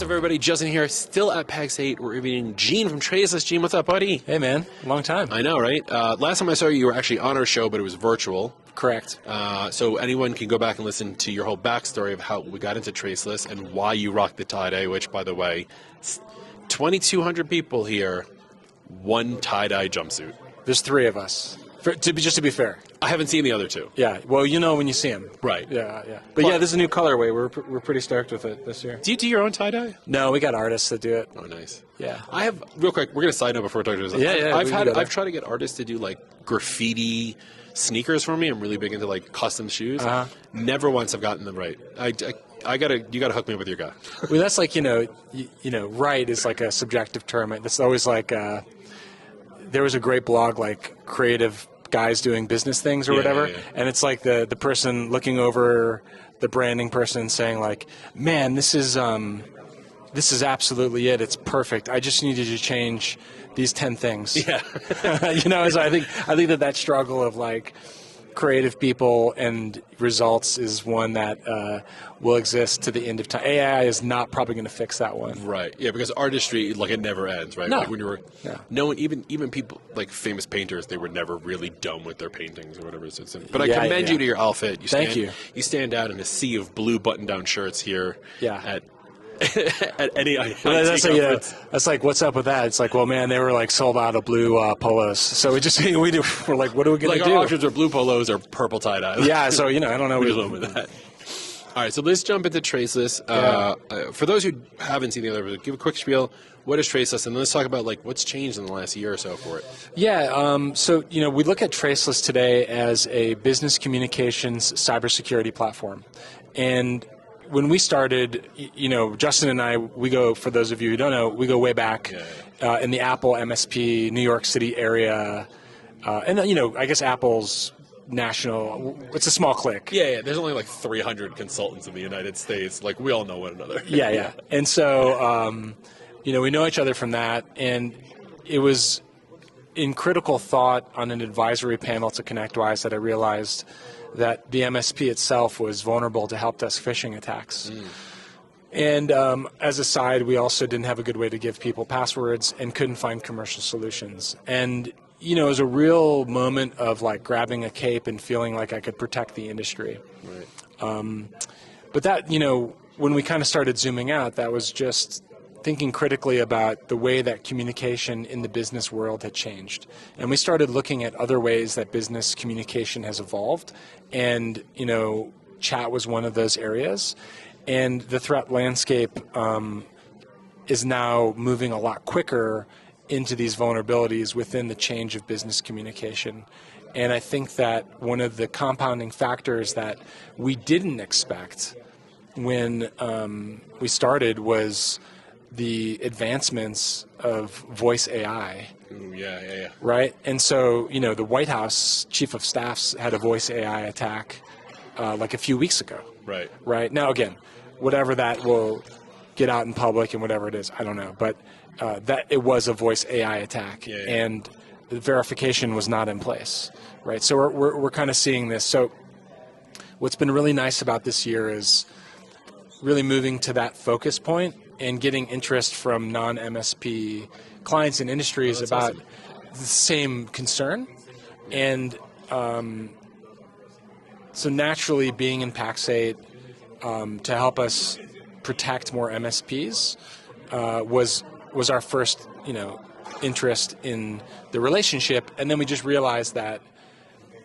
up, everybody? Justin here, still at Pax8. We're interviewing Gene from Traceless. Gene, what's up, buddy? Hey, man. Long time. I know, right? Last time I saw you, you were actually on our show, but it was virtual. Correct. So anyone can go back and listen to your whole backstory of how we got into Traceless and why you rocked the tie-dye, which, by the way, 2,200 people here, one tie-dye jumpsuit. There's three of us. Just to be fair. I haven't seen the other two. Yeah. Well, you know when you see them. Right. Yeah. But yeah, this is a new colorway. We're pretty stoked with it this year. Do you do your own tie-dye? No, we got artists that do it. Oh, nice. Yeah. I have, real quick, we're going to side note before we talk to this. Yeah. I've tried to get artists to do, like, graffiti sneakers for me. I'm really big into, like, custom shoes. Never once have gotten them right. You gotta hook me up with your guy. Well, that's like, right is like a subjective term. It's always like, there was a great blog, like, creative guys doing business things or whatever, and it's like the person looking over the branding person saying, like, man, this is absolutely it. It's perfect. I just needed to change these 10 things. Yeah. So I think that struggle of, like, creative people and results is one that will exist to the end of time. AI is not probably going to fix that one. Right. Yeah, because artistry, like, it never ends, right? No. Like when you were, no one, even people like famous painters, they were never really done with their paintings or whatever. But I commend you to your outfit. Thank you. You stand out in a sea of blue button-down shirts here. Yeah. At any IT conference. That's like, what's up with that? It's like, well, man, they were like sold out of blue polos. So we're like, what are we going to do? Our options are blue polos or purple tie-dye. Yeah, so, I don't know. We just went with that. All right, so let's jump into Traceless. For those who haven't seen the other episode, give a quick spiel. What is Traceless? And then let's talk about, like, what's changed in the last year or so for it. Yeah, so, we look at Traceless today as a business communications cybersecurity platform. And when we started, Justin and I, we go, for those of you who don't know, we go way back in the Apple MSP, New York City area. And, I guess Apple's national, it's a small clique. Yeah. There's only like 300 consultants in the United States. Like, we all know one another. Yeah. And so, we know each other from that. And it was in critical thought on an advisory panel to ConnectWise that I realized that the MSP itself was vulnerable to help desk phishing attacks. And as a side, we also didn't have a good way to give people passwords and couldn't find commercial solutions. And, it was a real moment of, like, grabbing a cape and feeling like I could protect the industry. Right. But that, when we kind of started zooming out, that was just thinking critically about the way that communication in the business world had changed. And we started looking at other ways that business communication has evolved. And, chat was one of those areas. And the threat landscape is now moving a lot quicker into these vulnerabilities within the change of business communication. And I think that one of the compounding factors that we didn't expect when we started was the advancements of voice AI. Ooh, yeah. Right? And so, the White House chief of staffs had a voice AI attack like a few weeks ago. Right? Now, again, whatever that will get out in public and whatever it is, I don't know. But that it was a voice AI attack. And the verification was not in place. Right? So we're kind of seeing this. So what's been really nice about this year is really moving to that focus point and getting interest from non-MSP clients and industries about the same concern. And so naturally being in Pax8 to help us protect more MSPs was our first, interest in the relationship. And then we just realized that,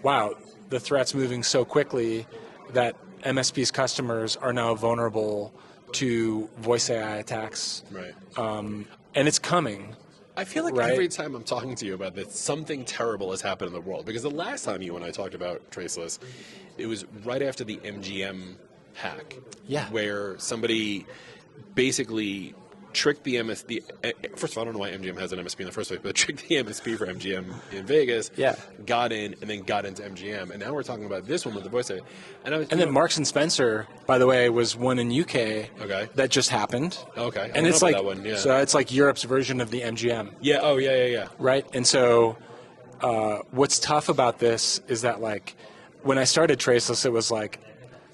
wow, the threat's moving so quickly that MSP's customers are now vulnerable to voice AI attacks. Right. And it's coming. I feel like every time I'm talking to you about this, something terrible has happened in the world. Because the last time you and I talked about Traceless, it was right after the MGM hack. Yeah. Where somebody basically tricked the MSP. First of all, I don't know why MGM has an MSP in the first place, but tricked the MSP for MGM in Vegas. Yeah. Got in and then got into MGM, and now we're talking about this one with the voice AI. And then Marks and Spencer, by the way, was one in UK. Okay. That just happened. Okay. And it's like that one. Yeah. So it's like Europe's version of the MGM. Yeah. Oh yeah. Right. And so what's tough about this is that, like, when I started Traceless, it was like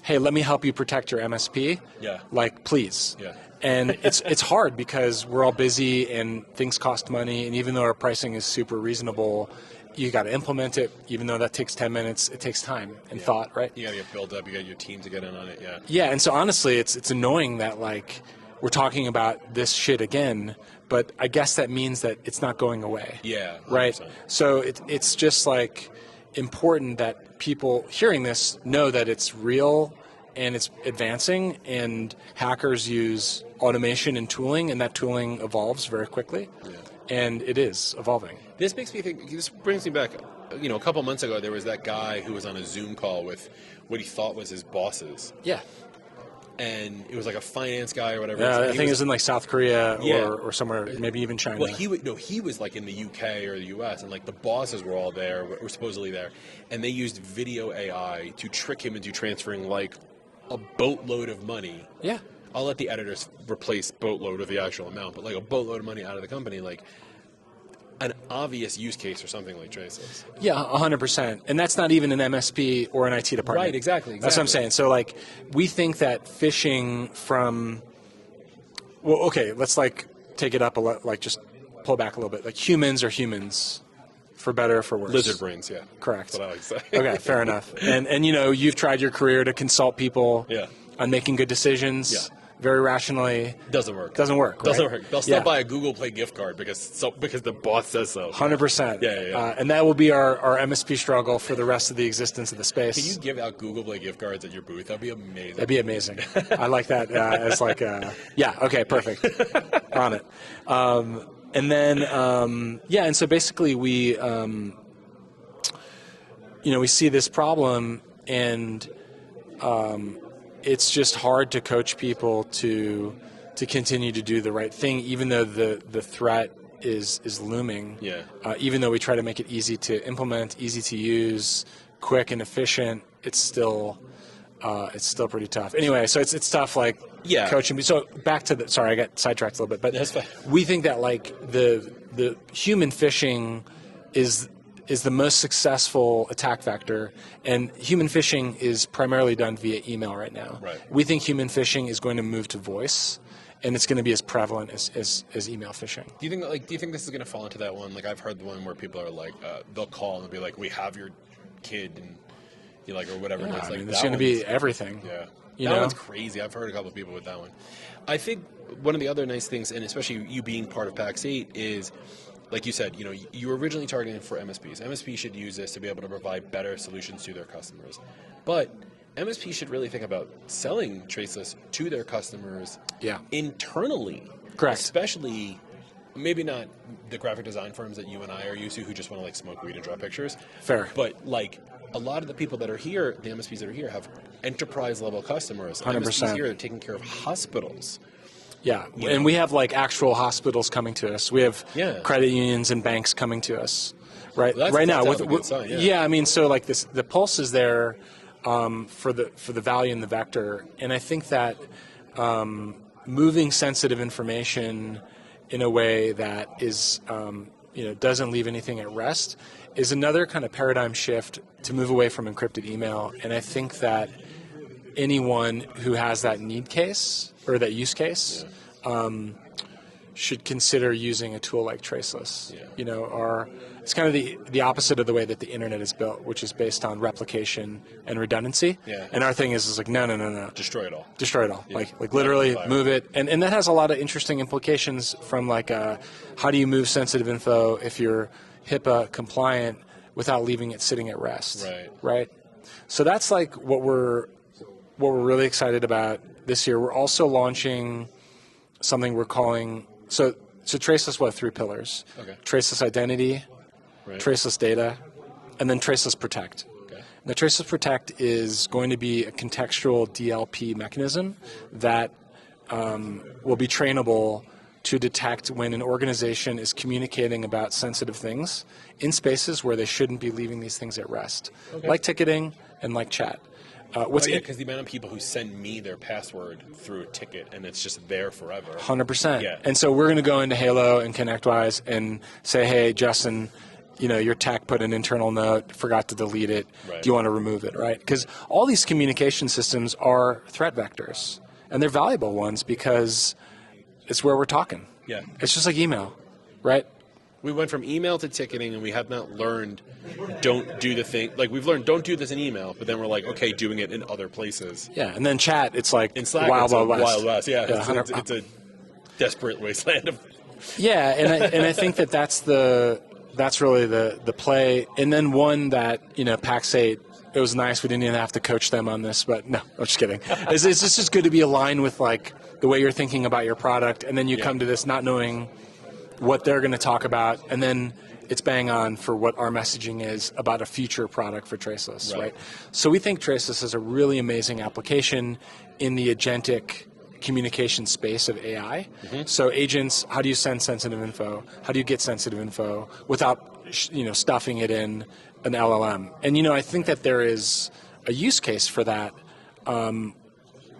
hey, let me help you protect your MSP. Yeah. Like, please. Yeah. And it's hard because we're all busy and things cost money. And even though our pricing is super reasonable, you got to implement it. Even though that takes 10 minutes, it takes time and thought, right? You got to get built up. You got your team to get in on it. Yeah. Yeah. And so honestly, it's annoying that like we're talking about this shit again, but I guess that means that it's not going away. Yeah. 100%. Right. So it's just like important that people hearing this know that it's real and it's advancing, and hackers use automation and tooling, and that tooling evolves very quickly. Yeah. And it is evolving. This makes me think. This brings me back. You know, a couple months ago, there was that guy who was on a Zoom call with what he thought was his bosses. Yeah. And it was like a finance guy or whatever. Yeah, I think it was in like South Korea Yeah. or somewhere, maybe even China. Well, he was like in the UK or the US, and like the bosses were all there, were supposedly there, and they used video AI to trick him into transferring like a boatload of money. Yeah. I'll let the editors replace boatload with the actual amount, but like a boatload of money out of the company, like an obvious use case for something like Traceless. Yeah, 100%. And that's not even an MSP or an IT department. Right, exactly. That's what I'm saying. So like we think that phishing from, well, okay, let's like take it up a lot, like just pull back a little bit. Like humans are humans, for better or for worse. Lizard brains, yeah. Correct. That's what I like to say. Okay, fair enough. And you know, you've tried your career to consult people Yeah. on making good decisions. Yeah. Very rationally. Doesn't work. Doesn't work. Right? Doesn't work. They'll still buy a Google Play gift card because the boss says so. 100%. Yeah. And that will be our MSP struggle for the rest of the existence of the space. Can you give out Google Play gift cards at your booth? That'd be amazing. That'd be amazing. I like that as like yeah, okay, perfect. On it. And then, and so basically we, we see this problem, and it's just hard to coach people to continue to do the right thing, even though the threat is looming. Yeah. Even though we try to make it easy to implement, easy to use, quick and efficient, it's still pretty tough. Anyway, so it's tough, like coaching. So back to sorry, I got sidetracked a little bit, but that's fine. We think that like the human phishing is the most successful attack vector, and human phishing is primarily done via email right now. Right. We think human phishing is going to move to voice, and it's going to be as prevalent as email phishing. Do you think this is going to fall into that one? Like I've heard the one where people are like, they'll call and be like, "We have your kid," and you like or whatever. Yeah, and it's like it's going to be everything. Yeah. That one's crazy. I've heard a couple of people with that one. I think one of the other nice things, and especially you being part of Pax8, is, like you said, you were originally targeting for MSPs. MSPs should use this to be able to provide better solutions to their customers. But MSPs should really think about selling Traceless to their customers internally. Correct. Especially, maybe not the graphic design firms that you and I are used to who just want to like smoke weed and draw pictures. Fair. But like a lot of the people that are here, the MSPs that are here, have enterprise level customers. 100%. MSPs here are taking care of hospitals. Yeah, and we have like actual hospitals coming to us. We have credit unions and banks coming to us, right? Well, right now, a good sign, I mean, so like this, the pulse is there for the value in the vector, and I think that moving sensitive information in a way that is doesn't leave anything at rest is another kind of paradigm shift to move away from encrypted email, and I think that anyone who has that need case or that use case should consider using a tool like Traceless. It's kind of the opposite of the way that the internet is built, which is based on replication and redundancy. Yeah. And our thing is like no. Destroy it all. Destroy it all. Yeah. Like literally move it. And that has a lot of interesting implications from like how do you move sensitive info if you're HIPAA compliant without leaving it sitting at rest. Right. So that's like what we're really excited about this year. We're also launching something we're calling so Traceless, what, 3 pillars? Okay. Traceless identity, Traceless data, and then Traceless protect. Okay. Now, Traceless protect is going to be a contextual DLP mechanism that will be trainable to detect when an organization is communicating about sensitive things in spaces where they shouldn't be leaving these things at rest, like ticketing and like chat. Because the amount of people who send me their password through a ticket and it's just there forever. 100%. Yeah. And so we're going to go into Halo and ConnectWise and say, hey, Justin, your tech put an internal note, forgot to delete it. Right. Do you want to remove it, right? Because all these communication systems are threat vectors, and they're valuable ones because it's where we're talking. Yeah. It's just like email, right? We went from email to ticketing, and we have not learned don't do the thing. Like, we've learned don't do this in email, but then we're like, okay, doing it in other places. Yeah, and then chat, it's like In Slack, Wild it's Wild West. Wild West. Yeah, Yeah, it's a desperate wasteland of. Yeah, and I think that's really the play. And then one that Pax8, it was nice. We didn't even have to coach them on this, but no, I'm just kidding. It's just good to be aligned with like the way you're thinking about your product, and then you come to this not knowing what they're going to talk about, and then it's bang on for what our messaging is about a future product for Traceless, right? So we think Traceless is a really amazing application in the agentic communication space of AI. Mm-hmm. So agents, how do you send sensitive info? How do you get sensitive info without stuffing it in an LLM? And I think that there is a use case for that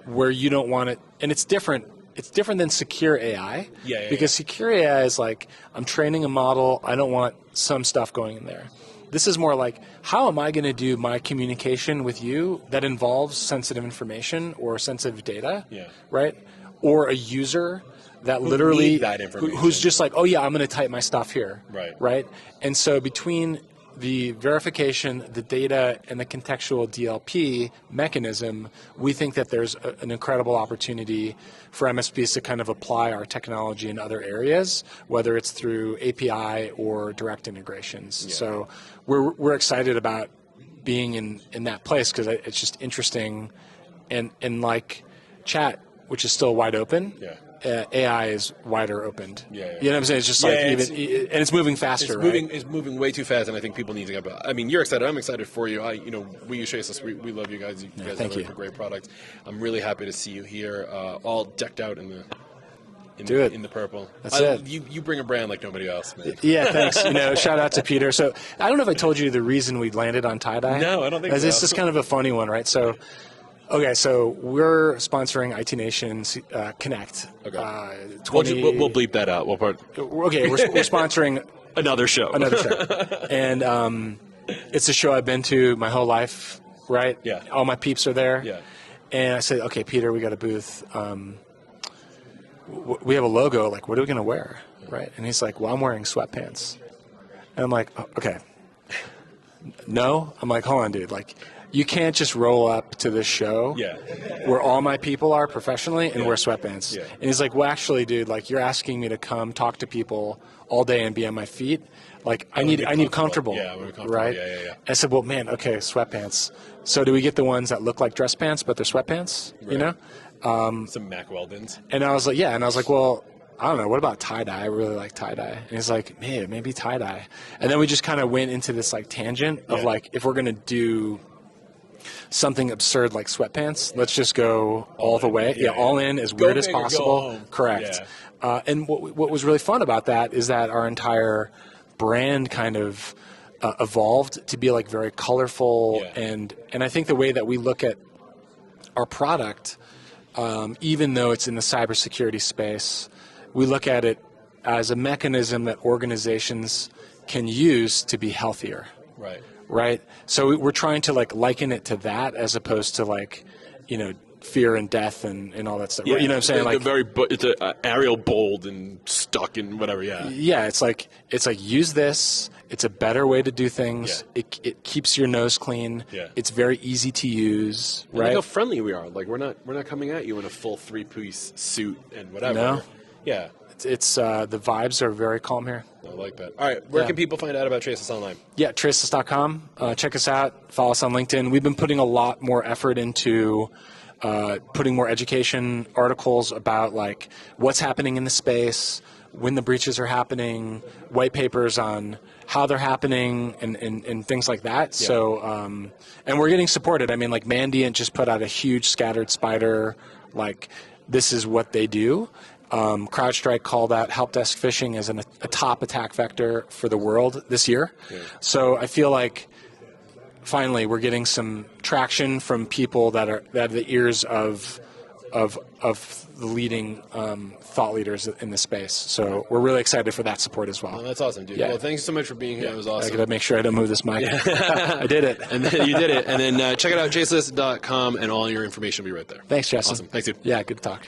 where you don't want it, and it's different. It's different than secure AI because secure AI is like, I'm training a model, I don't want some stuff going in there. This is more like, how am I going to do my communication with you that involves sensitive information or sensitive data, right? Or a user that literally, who's just like, oh yeah, I'm going to type my stuff here, right? And so between the verification, the data, and the contextual DLP mechanism, we think that there's an incredible opportunity for MSPs to kind of apply our technology in other areas, whether it's through API or direct integrations. Yeah. So we're excited about being in that place because it's just interesting, and like chat, which is still wide open. Yeah. AI is wider opened. You know what I'm saying? It's just like and it's moving faster. It's moving way too fast, and I think people need to get. I mean, you're excited. I'm excited for you. We use Traceless. We love you guys. You guys have a great product. I'm really happy to see you here, all decked out in the purple. That's it. You bring a brand like nobody else, man. Yeah, thanks. Shout out to Peter. So I don't know if I told you the reason we landed on tie-dye. No, I don't think so. It's just kind of a funny one, right? So. Okay, so we're sponsoring IT Nation's Connect. Okay. We'll bleep that out. Okay, we're sponsoring another show. And it's a show I've been to my whole life, right? Yeah. All my peeps are there. Yeah. And I said, okay, Peter, we got a booth. We have a logo. Like, what are we going to wear, right? And he's like, well, I'm wearing sweatpants. And I'm like, oh, okay. No? I'm like, hold on, dude. Like, you can't just roll up to this show where all my people are professionally and wear sweatpants. Yeah. And he's like, well, actually, dude, like you're asking me to come talk to people all day and be on my feet. Like I need comfortable. Yeah, we're comfortable. Right? Yeah. I said, well, man, okay, sweatpants. So do we get the ones that look like dress pants, but they're sweatpants? Right. Some Mac Weldons. And I was like, well, I don't know, what about tie-dye? I really like tie-dye. And he's like, man, maybe tie-dye. And then we just kind of went into this like tangent of like, if we're going to do something absurd like sweatpants, let's just go all the way. All in, as weird as possible. Correct. Yeah. And what was really fun about that is that our entire brand kind of evolved to be like very colorful, and I think the way that we look at our product, even though it's in the cybersecurity space, we look at it as a mechanism that organizations can use to be healthier. Right. So we're trying to like liken it to that as opposed to like, fear and death and all that stuff. Yeah, you know what I'm saying? It's a Arial bold and stuck and whatever. Yeah. Yeah. It's like use this. It's a better way to do things. Yeah. It keeps your nose clean. Yeah. It's very easy to use. And right. Look how friendly we are. Like we're not coming at you in a full 3-piece suit and whatever. No. Yeah. It's the vibes are very calm here. I like that. All right, where can people find out about Traceless online? Yeah, Traceless.com. Check us out. Follow us on LinkedIn. We've been putting a lot more effort into putting more education articles about like what's happening in the space, when the breaches are happening, white papers on how they're happening, and things like that. Yeah. So, and we're getting supported. I mean, like Mandiant just put out a huge scattered spider, like this is what they do. CrowdStrike called out help desk phishing as a top attack vector for the world this year. Yeah. So I feel like finally we're getting some traction from people that have the ears of of the leading thought leaders in the space. So we're really excited for that support as well. Well, that's awesome, dude. Yeah. Well, thanks so much for being here. It was awesome. I got to make sure I don't move this mic. I did it. And then you did it. And then check it out, traceless.com, and all your information will be right there. Thanks, Justin. Awesome. Thanks, dude. Yeah, good talk.